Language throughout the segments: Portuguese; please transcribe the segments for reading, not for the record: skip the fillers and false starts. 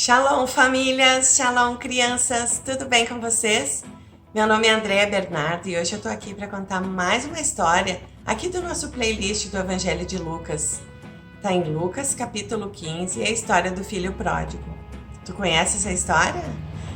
Shalom famílias, shalom crianças, tudo bem com vocês? Meu nome é Andréa Bernardo e hoje eu tô aqui para contar mais uma história aqui do nosso playlist do Evangelho de Lucas. Tá em Lucas capítulo 15 e é a história do filho pródigo. Tu conhece essa história?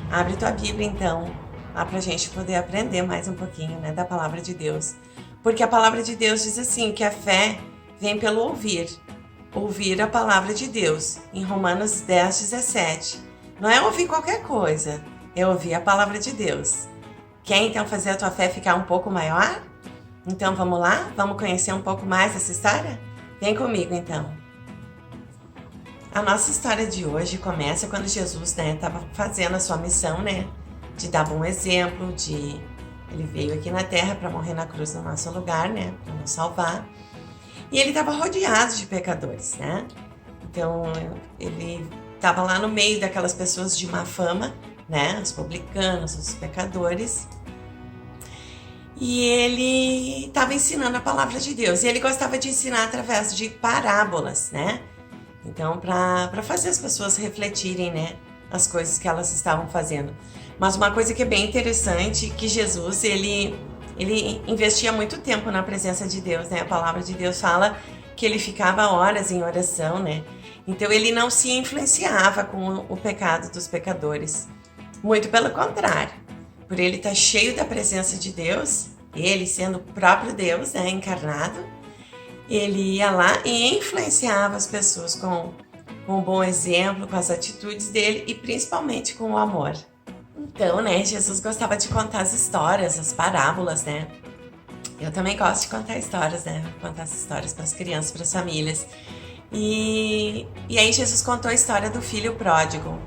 Abre tua Bíblia então, lá pra gente poder aprender mais um pouquinho, né, da palavra de Deus. Porque a palavra de Deus diz assim, que a fé vem pelo ouvir a palavra de Deus, em Romanos 10:17. Não é ouvir qualquer coisa, é ouvir a palavra de Deus. Quer então fazer a tua fé ficar um pouco maior? Então vamos lá? Vamos conhecer um pouco mais dessa história? Vem comigo então. A nossa história de hoje começa quando Jesus, estava fazendo a sua missão, de dar bom exemplo, ele veio aqui na terra para morrer na cruz no nosso lugar, para nos salvar. E ele estava rodeado de pecadores, Então, ele estava lá no meio daquelas pessoas de má fama, os publicanos, os pecadores. E ele estava ensinando a palavra de Deus. E ele gostava de ensinar através de parábolas, Então, para fazer as pessoas refletirem, as coisas que elas estavam fazendo. Mas uma coisa que é bem interessante, que Jesus, ele investia muito tempo na presença de Deus, A palavra de Deus fala que ele ficava horas em oração, Então ele não se influenciava com o pecado dos pecadores. Muito pelo contrário. Por ele estar cheio da presença de Deus, ele sendo o próprio Deus, encarnado, ele ia lá e influenciava as pessoas com um bom exemplo, com as atitudes dele e principalmente com o amor. Então, Jesus gostava de contar as histórias, as parábolas, Eu também gosto de contar histórias, Contar as histórias para as crianças, para as famílias. E aí Jesus contou a história do filho pródigo.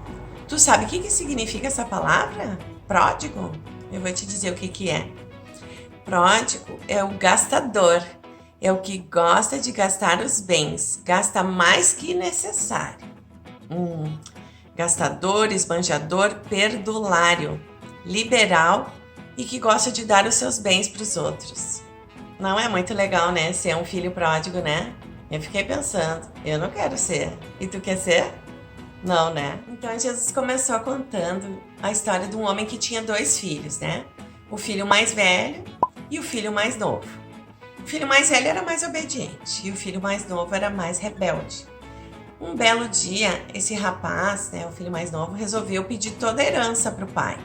Tu sabe o que significa essa palavra? Pródigo? Eu vou te dizer o que é. Pródigo é o gastador. É o que gosta de gastar os bens. Gasta mais que necessário. Gastador, esbanjador, perdulário, liberal e que gosta de dar os seus bens para os outros. Não é muito legal, ser um filho pródigo, Eu fiquei pensando, eu não quero ser. E tu quer ser? Não, Então Jesus começou contando a história de um homem que tinha 2 filhos, O filho mais velho e o filho mais novo. O filho mais velho era mais obediente e o filho mais novo era mais rebelde. Um belo dia, esse rapaz, o filho mais novo, resolveu pedir toda a herança para o pai.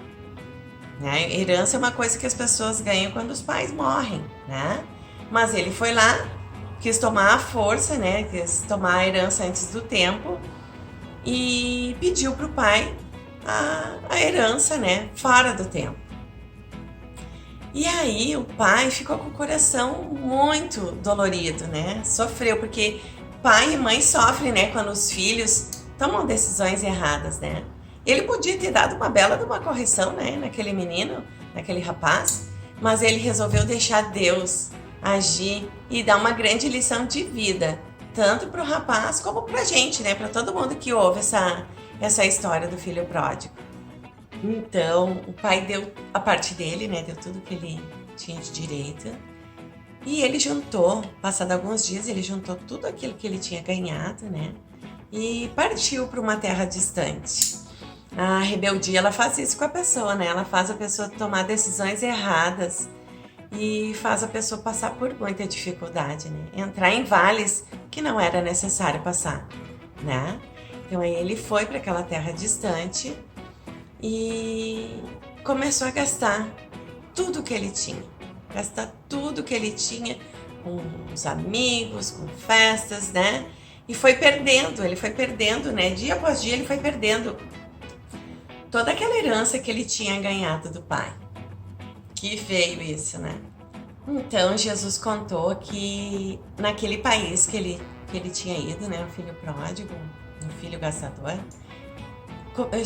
Herança é uma coisa que as pessoas ganham quando os pais morrem, Mas ele foi lá, quis tomar a força, quis tomar a herança antes do tempo e pediu para o pai a herança, fora do tempo. E aí o pai ficou com o coração muito dolorido, Sofreu, porque pai e mãe sofrem, quando os filhos tomam decisões erradas, Ele podia ter dado uma bela de uma correção, naquele menino, naquele rapaz, mas ele resolveu deixar Deus agir e dar uma grande lição de vida, tanto para o rapaz como para a gente, para todo mundo que ouve essa história do filho pródigo. Então, o pai deu a parte dele, deu tudo que ele tinha de direito. E ele juntou, passado alguns dias, ele juntou tudo aquilo que ele tinha ganhado, E partiu para uma terra distante. A rebeldia, ela faz isso com a pessoa, Ela faz a pessoa tomar decisões erradas e faz a pessoa passar por muita dificuldade, Entrar em vales que não era necessário passar, Então aí ele foi para aquela terra distante e começou a gastar tudo que ele tinha. Gastar tudo que ele tinha com os amigos, com festas, E foi perdendo, ele foi perdendo, Dia após dia ele foi perdendo toda aquela herança que ele tinha ganhado do pai. Que feio isso, Então Jesus contou que naquele país que ele tinha ido, o filho pródigo, o filho gastador,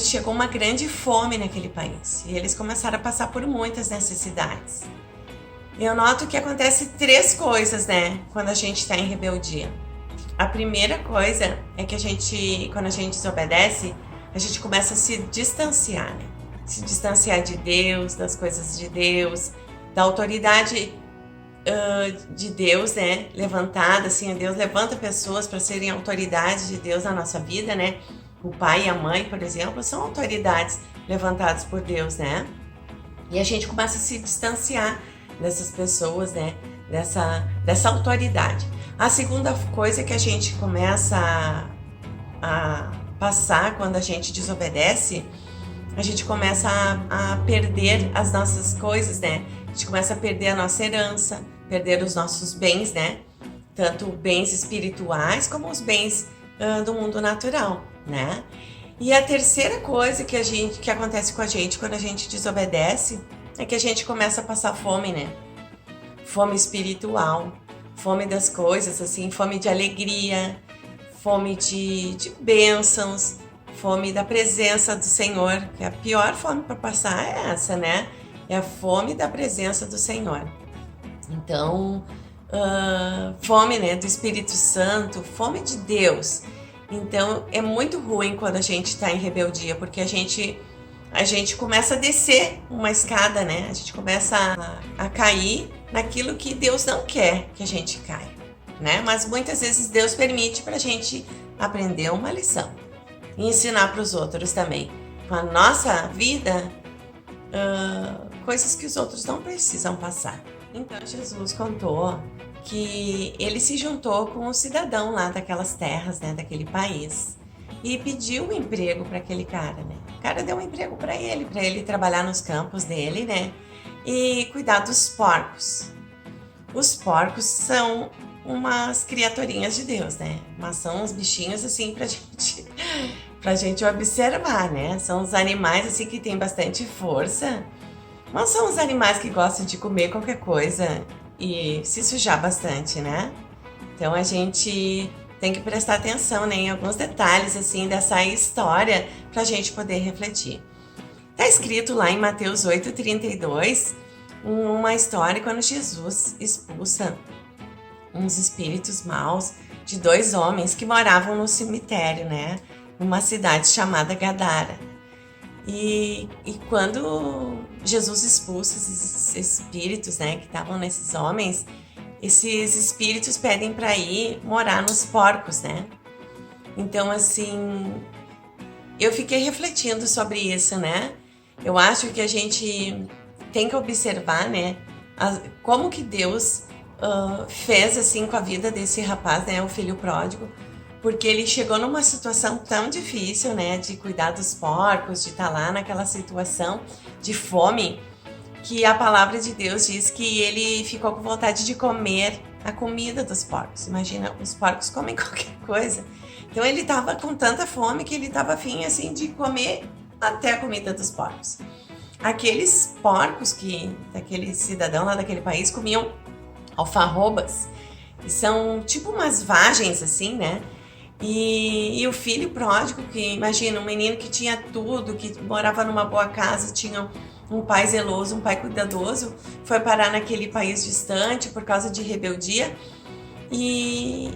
chegou uma grande fome naquele país. E eles começaram a passar por muitas necessidades. Eu noto que acontece 3 coisas, quando a gente está em rebeldia. A primeira coisa é que quando a gente desobedece, a gente começa a se distanciar, Se distanciar de Deus, das coisas de Deus, da autoridade de Deus, levantada, assim, Deus levanta pessoas para serem autoridade de Deus na nossa vida, O pai e a mãe, por exemplo, são autoridades levantadas por Deus, né? E a gente começa a se distanciar dessas pessoas, né? Dessa autoridade. A segunda coisa que a gente começa a passar quando a gente desobedece, a gente começa a perder as nossas coisas, né? A gente começa a perder a nossa herança, perder os nossos bens, né? Tanto bens espirituais como os bens do mundo natural, né? E a terceira coisa que acontece com a gente quando a gente desobedece é que a gente começa a passar fome, né? Fome espiritual, fome das coisas, assim, fome de alegria, fome de bênçãos, fome da presença do Senhor, que a pior fome para passar é essa, né? É a fome da presença do Senhor. Então, fome, né, do Espírito Santo, fome de Deus. Então, é muito ruim quando a gente está em rebeldia, porque a gente começa a descer uma escada, né? A gente começa a cair naquilo que Deus não quer que a gente caia, né? Mas muitas vezes Deus permite para a gente aprender uma lição e ensinar para os outros também. Com a nossa vida, coisas que os outros não precisam passar. Então, Jesus contou que ele se juntou com um cidadão lá daquelas terras, né, daquele país, e pediu um emprego para aquele cara, né? O cara deu um emprego para ele trabalhar nos campos dele, né, e cuidar dos porcos. Os porcos são umas criaturinhas de Deus, né? Mas são uns bichinhos assim pra gente observar, né? São os animais assim que tem bastante força. Mas são os animais que gostam de comer qualquer coisa e se sujar bastante, né? Então a gente tem que prestar atenção, né, em alguns detalhes assim dessa história para a gente poder refletir. Está escrito lá em Mateus 8:32 uma história quando Jesus expulsa uns espíritos maus de 2 homens que moravam no cemitério, né, numa cidade chamada Gadara. E quando Jesus expulsa esses espíritos, né, que estavam nesses homens, esses espíritos pedem para ir morar nos porcos, né? Então, assim, eu fiquei refletindo sobre isso, né? Eu acho que a gente tem que observar, né, como que Deus fez assim com a vida desse rapaz, né, o filho pródigo, porque ele chegou numa situação tão difícil, né, de cuidar dos porcos, de estar lá naquela situação de fome, que a palavra de Deus diz que ele ficou com vontade de comer a comida dos porcos. Imagina, os porcos comem qualquer coisa. Então ele estava com tanta fome que ele estava afim assim de comer até a comida dos porcos. Aqueles porcos daquele cidadão lá daquele país comiam alfarrobas, que são tipo umas vagens assim, né? E o filho pródigo, que imagina, um menino que tinha tudo, que morava numa boa casa, tinha um pai zeloso, um pai cuidadoso, foi parar naquele país distante por causa de rebeldia e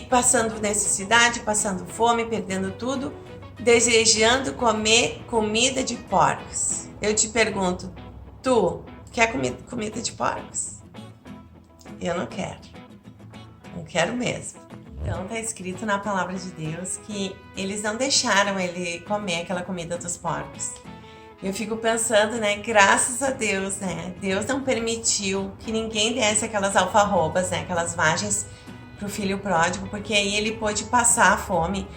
passando necessidade, passando fome, perdendo tudo, desejando comer comida de porcos. Eu te pergunto, tu quer comida de porcos? Eu não quero. Não quero mesmo. Então tá escrito na palavra de Deus que eles não deixaram ele comer aquela comida dos porcos. Eu fico pensando, né, graças a Deus, né, Deus não permitiu que ninguém desse aquelas alfarrobas, né, aquelas vagens pro filho pródigo, porque aí ele pôde passar a fome.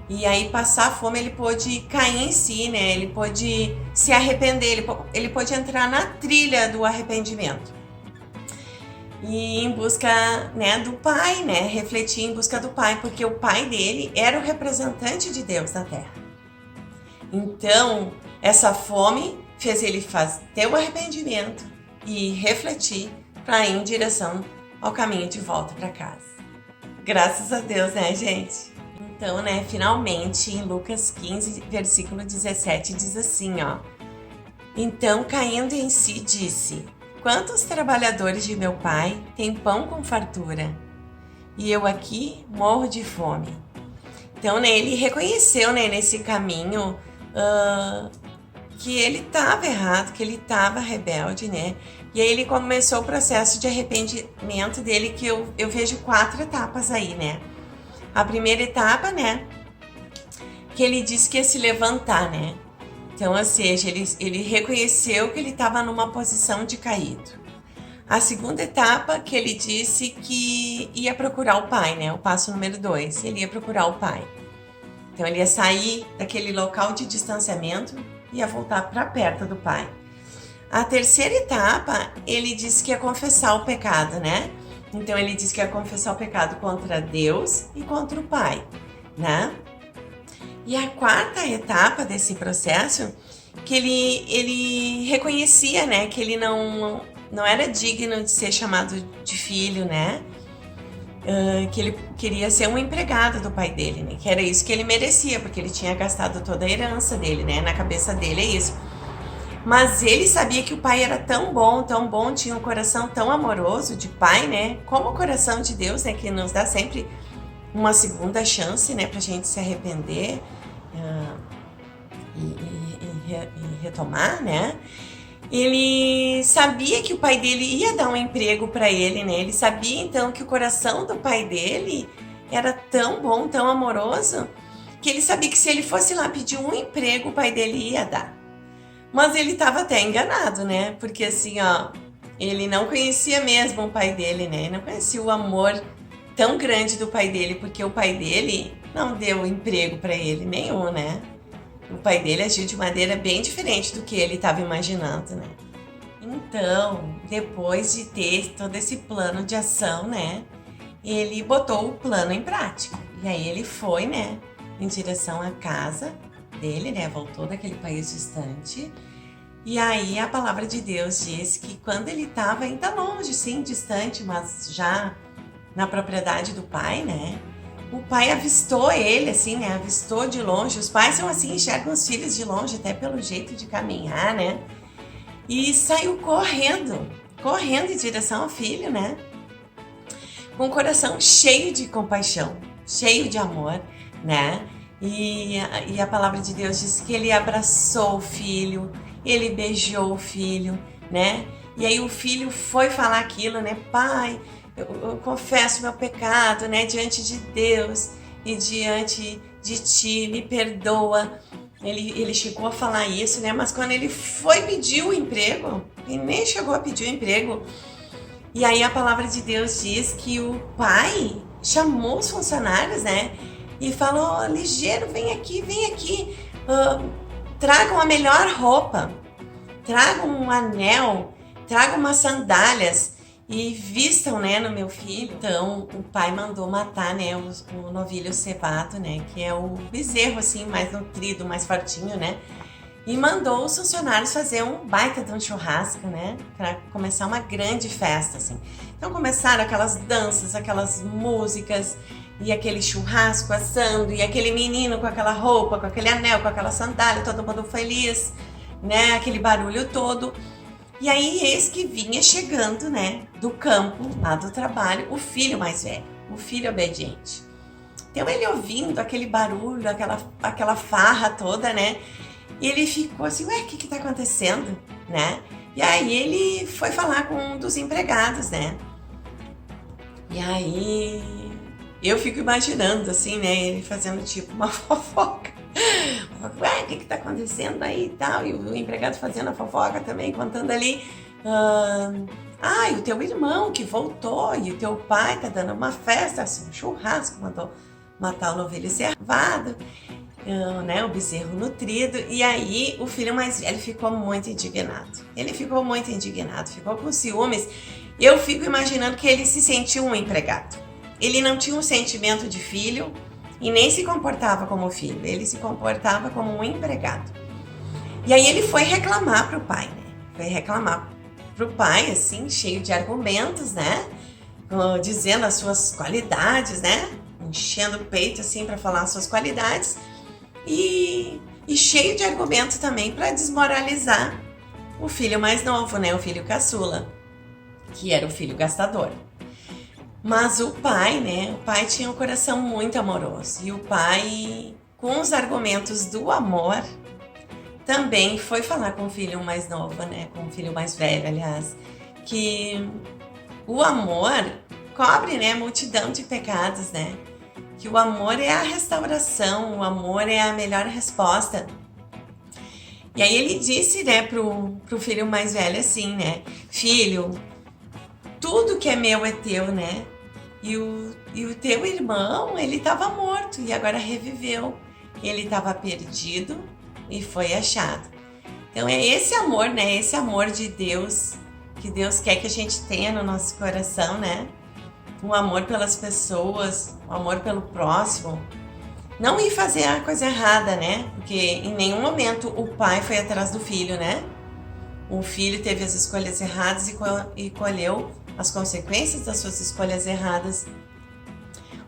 E aí passar a fome ele pôde cair em si, né, ele pôde se arrepender, ele pôde entrar na trilha do arrependimento. E em busca, né, do pai, né, refletir em busca do pai, porque o pai dele era o representante de Deus na terra. Então, essa fome fez ele ter o arrependimento e refletir para ir em direção ao caminho de volta para casa. Graças a Deus, né, gente? Então, né, finalmente, em Lucas 15, versículo 17, diz assim, ó. Então, caindo em si, disse: quantos trabalhadores de meu pai têm pão com fartura? E eu aqui morro de fome. Então, né, ele reconheceu, né, nesse caminho que ele estava errado, que ele estava rebelde, né? E aí ele começou o processo de arrependimento dele, que eu vejo 4 etapas aí, né? A primeira etapa, né, que ele disse que ia se levantar, né? Então, ou seja, ele reconheceu que ele estava numa posição de caído. A segunda etapa, que ele disse que ia procurar o pai, né? O passo número 2, ele ia procurar o pai. Então, ele ia sair daquele local de distanciamento e ia voltar para perto do pai. A terceira etapa, ele disse que ia confessar o pecado, né? Então, ele disse que ia confessar o pecado contra Deus e contra o pai, né? E a quarta etapa desse processo, que ele reconhecia, né, que ele não era digno de ser chamado de filho, né, que ele queria ser um empregado do pai dele, né, que era isso que ele merecia, porque ele tinha gastado toda a herança dele, né, na cabeça dele é isso. Mas ele sabia que o pai era tão bom, tinha um coração tão amoroso de pai, né, como o coração de Deus, né, que nos dá sempre uma segunda chance, né, pra gente se arrepender e retomar, né? Ele sabia que o pai dele ia dar um emprego para ele, né? Ele sabia então que o coração do pai dele era tão bom, tão amoroso, que ele sabia que se ele fosse lá pedir um emprego, o pai dele ia dar. Mas ele estava até enganado, né? Porque assim, ó, ele não conhecia mesmo o pai dele, né? Não conhecia o amor tão grande do pai dele, porque o pai dele não deu emprego para ele nenhum, né? O pai dele agiu de maneira bem diferente do que ele estava imaginando, né? Então, depois de ter todo esse plano de ação, né? Ele botou o plano em prática. E aí ele foi, né? Em direção à casa dele, né? Voltou daquele país distante. E aí a palavra de Deus diz que quando ele estava ainda longe, sim, distante, mas já na propriedade do pai, né? O pai avistou ele, assim, né? Avistou de longe. Os pais são assim, enxergam os filhos de longe, até pelo jeito de caminhar, né? E saiu correndo em direção ao filho, né? Com o coração cheio de compaixão, cheio de amor, né? E a palavra de Deus diz que ele abraçou o filho, ele beijou o filho, né? E aí o filho foi falar aquilo, né? Pai, eu confesso meu pecado, né, diante de Deus e diante de ti, me perdoa. Ele chegou a falar isso, né, mas quando ele foi pedir o emprego, ele nem chegou a pedir o emprego. E aí a palavra de Deus diz que o pai chamou os funcionários, né, e falou, ligeiro, vem aqui, tragam a melhor roupa, tragam um anel, tragam umas sandálias, e vistam, né, no meu filho. Então, o pai mandou matar, né, o novilho cevado, né, que é o bezerro, assim, mais nutrido, mais fortinho, né, e mandou os funcionários fazer um baita de um churrasco, né, para começar uma grande festa, assim. Então, começaram aquelas danças, aquelas músicas, e aquele churrasco assando, e aquele menino com aquela roupa, com aquele anel, com aquela sandália, todo mundo feliz, né, aquele barulho todo. E aí, eis que vinha chegando, né, do campo, lá do trabalho, o filho mais velho, o filho obediente. Então, ele ouvindo aquele barulho, aquela farra toda, né, e ele ficou assim, ué, o que tá acontecendo, né? E aí, ele foi falar com um dos empregados, né? E aí, eu fico imaginando, assim, né, ele fazendo tipo uma fofoca. Ué, o que tá acontecendo aí e tal? E o empregado fazendo a fofoca também, contando ali. E o teu irmão que voltou, e o teu pai tá dando uma festa, assim, um churrasco, mandou matar o novilho cevado, né, o bezerro nutrido. E aí o filho mais velho ficou muito indignado. Ele ficou muito indignado, ficou com ciúmes. Eu fico imaginando que ele se sentiu um empregado. Ele não tinha um sentimento de filho, e nem se comportava como filho, ele se comportava como um empregado. E aí ele foi reclamar pro pai, né? Foi reclamar pro pai, assim, cheio de argumentos, né? Dizendo as suas qualidades, né? Enchendo o peito, assim, para falar as suas qualidades. E cheio de argumentos também para desmoralizar o filho mais novo, né? O filho caçula, que era o filho gastador. Mas o pai, né? O pai tinha um coração muito amoroso. E o pai, com os argumentos do amor, também foi falar com o filho mais novo, né? Com o filho mais velho, aliás. Que o amor cobre, né? Multidão de pecados, né? que o amor é a restauração, o amor é a melhor resposta. E aí ele disse, né, pro filho mais velho assim, né, filho, tudo que é meu é teu, né, e o teu irmão, ele estava morto e agora reviveu, ele estava perdido e foi achado. Então é esse amor, né, esse amor de Deus, que Deus quer que a gente tenha no nosso coração, né, um amor pelas pessoas, um amor pelo próximo. Não ir fazer a coisa errada, né? Porque em nenhum momento o pai foi atrás do filho, né? O filho teve as escolhas erradas e colheu as consequências das suas escolhas erradas.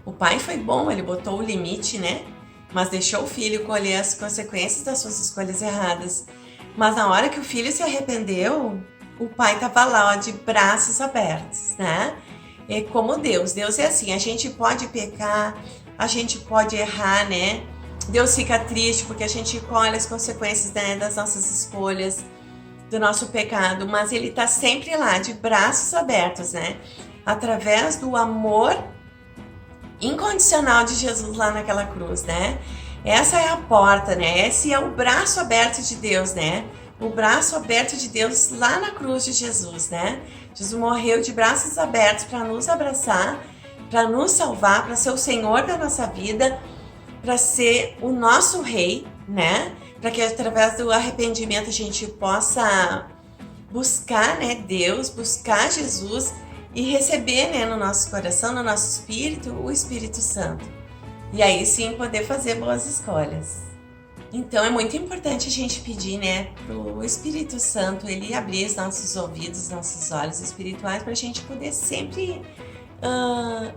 O pai foi bom, ele botou o limite, né? Mas deixou o filho colher as consequências das suas escolhas erradas. Mas na hora que o filho se arrependeu, o pai estava lá, ó, de braços abertos, né? É como Deus. Deus é assim, a gente pode pecar, a gente pode errar, né? Deus fica triste porque a gente colhe as consequências, né, das nossas escolhas, do nosso pecado, mas Ele está sempre lá, de braços abertos, né? Através do amor incondicional de Jesus lá naquela cruz, né? Essa é a porta, né? Esse é o braço aberto de Deus, né? O braço aberto de Deus lá na cruz de Jesus, né? Jesus morreu de braços abertos para nos abraçar, para nos salvar, para ser o Senhor da nossa vida, para ser o nosso Rei, né? Para que através do arrependimento a gente possa buscar, né, Deus, buscar Jesus e receber, né, no nosso coração, no nosso espírito, o Espírito Santo. E aí sim poder fazer boas escolhas. Então é muito importante a gente pedir, né, pro Espírito Santo ele abrir os nossos ouvidos, nossos olhos espirituais para a gente poder sempre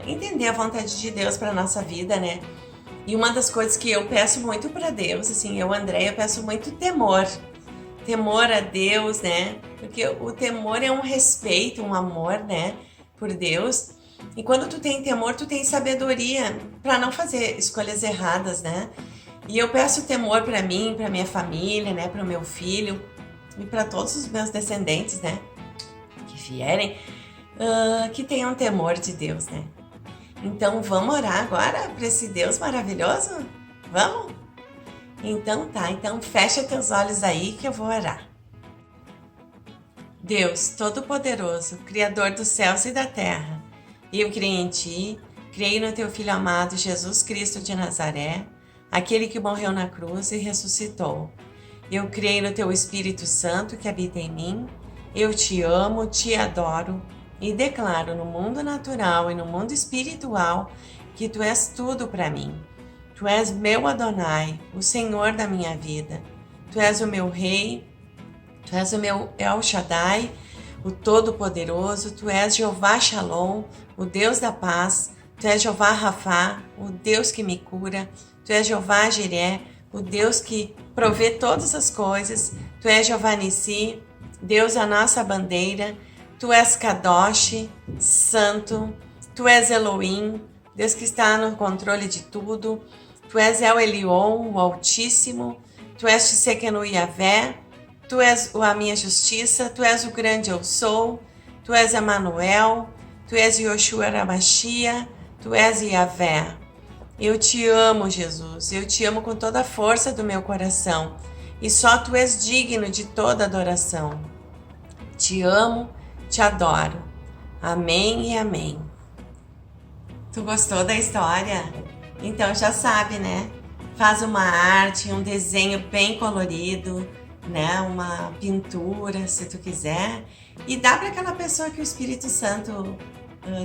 entender a vontade de Deus para nossa vida, né? E uma das coisas que eu peço muito para Deus, assim, eu, Andréia, peço muito temor a Deus, né? Porque o temor é um respeito, um amor, né, por Deus. E quando tu tem temor, tu tem sabedoria para não fazer escolhas erradas, né? E eu peço temor para mim, para minha família, né, para o meu filho e para todos os meus descendentes, né, que vierem, que tenham temor de Deus, né? Então vamos orar agora para esse Deus maravilhoso? Vamos? Então tá, então fecha teus olhos aí que eu vou orar. Deus Todo-Poderoso, Criador dos céus e da terra, eu creio em Ti, creio no Teu Filho amado Jesus Cristo de Nazaré, aquele que morreu na cruz e ressuscitou. Eu creio no Teu Espírito Santo que habita em mim, eu Te amo, Te adoro e declaro no mundo natural e no mundo espiritual que Tu és tudo para mim. Tu és meu Adonai, o Senhor da minha vida. Tu és o meu Rei, Tu és o meu El Shaddai, o Todo-Poderoso. Tu és Jeová Shalom, o Deus da paz. Tu és Jeová Rafá, o Deus que me cura. Tu és Jeová Jiré, o Deus que provê todas as coisas. Tu és Jeová Nissi, Deus a nossa bandeira. Tu és Kadosh, Santo. Tu és Elohim, Deus que está no controle de tudo. Tu és El Elyon, o Altíssimo. Tu és Tsekenu Yavé. Tu és a minha justiça. Tu és o grande eu sou. Tu és Emanuel. Tu és Yoshua Ramashia. Tu és Yavé. Eu te amo, Jesus. Eu te amo com toda a força do meu coração. E só Tu és digno de toda adoração. Te amo, te adoro. Amém e amém. Tu gostou da história? Então já sabe, né? Faz uma arte, um desenho bem colorido, né? Uma pintura, se tu quiser. E dá para aquela pessoa que o Espírito Santo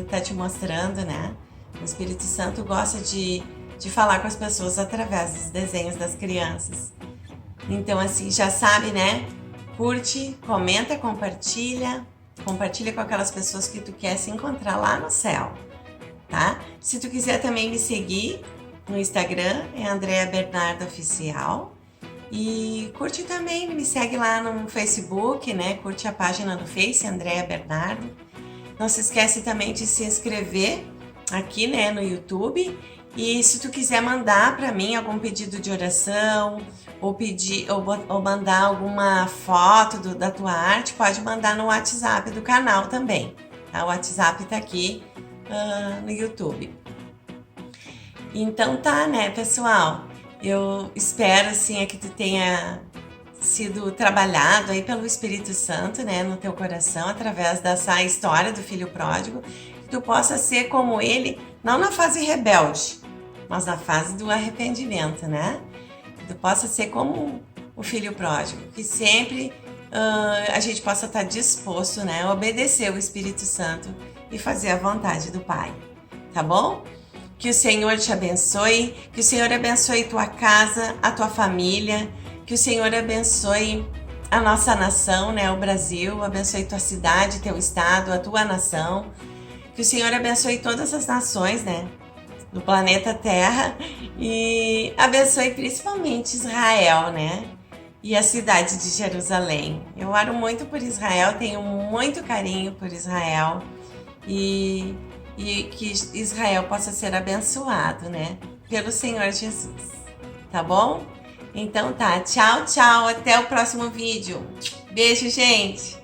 tá te mostrando, né? O Espírito Santo gosta de falar com as pessoas através dos desenhos das crianças. Então assim, já sabe, né? Curte, comenta, compartilha. Compartilha com aquelas pessoas que tu quer se encontrar lá no céu, tá? Se tu quiser também me seguir no Instagram, é Andréia Bernardo Oficial. E curte também, me segue lá no Facebook, né? Curte a página do Face, Andréia Bernardo. Não se esquece também de se inscrever aqui, né, no YouTube. E se tu quiser mandar para mim algum pedido de oração ou mandar alguma foto da tua arte, pode mandar no WhatsApp do canal também, tá? O WhatsApp tá aqui no YouTube. Então tá, né, pessoal? Eu espero, assim, que tu tenha sido trabalhado aí pelo Espírito Santo, né, no teu coração, através dessa história do filho pródigo, que tu possa ser como ele, não na fase rebelde, mas na fase do arrependimento, né? Que tu possa ser como o filho pródigo, que sempre a gente possa estar disposto, né, a obedecer o Espírito Santo e fazer a vontade do Pai, tá bom? Que o Senhor te abençoe, que o Senhor abençoe tua casa, a tua família, que o Senhor abençoe a nossa nação, né, o Brasil, abençoe tua cidade, teu estado, a tua nação, que o Senhor abençoe todas as nações, né, do planeta Terra e abençoe principalmente Israel, né, e a cidade de Jerusalém. Eu oro muito por Israel, tenho muito carinho por Israel e que Israel possa ser abençoado, né, pelo Senhor Jesus, tá bom? Então tá, tchau, tchau, até o próximo vídeo. Beijo, gente!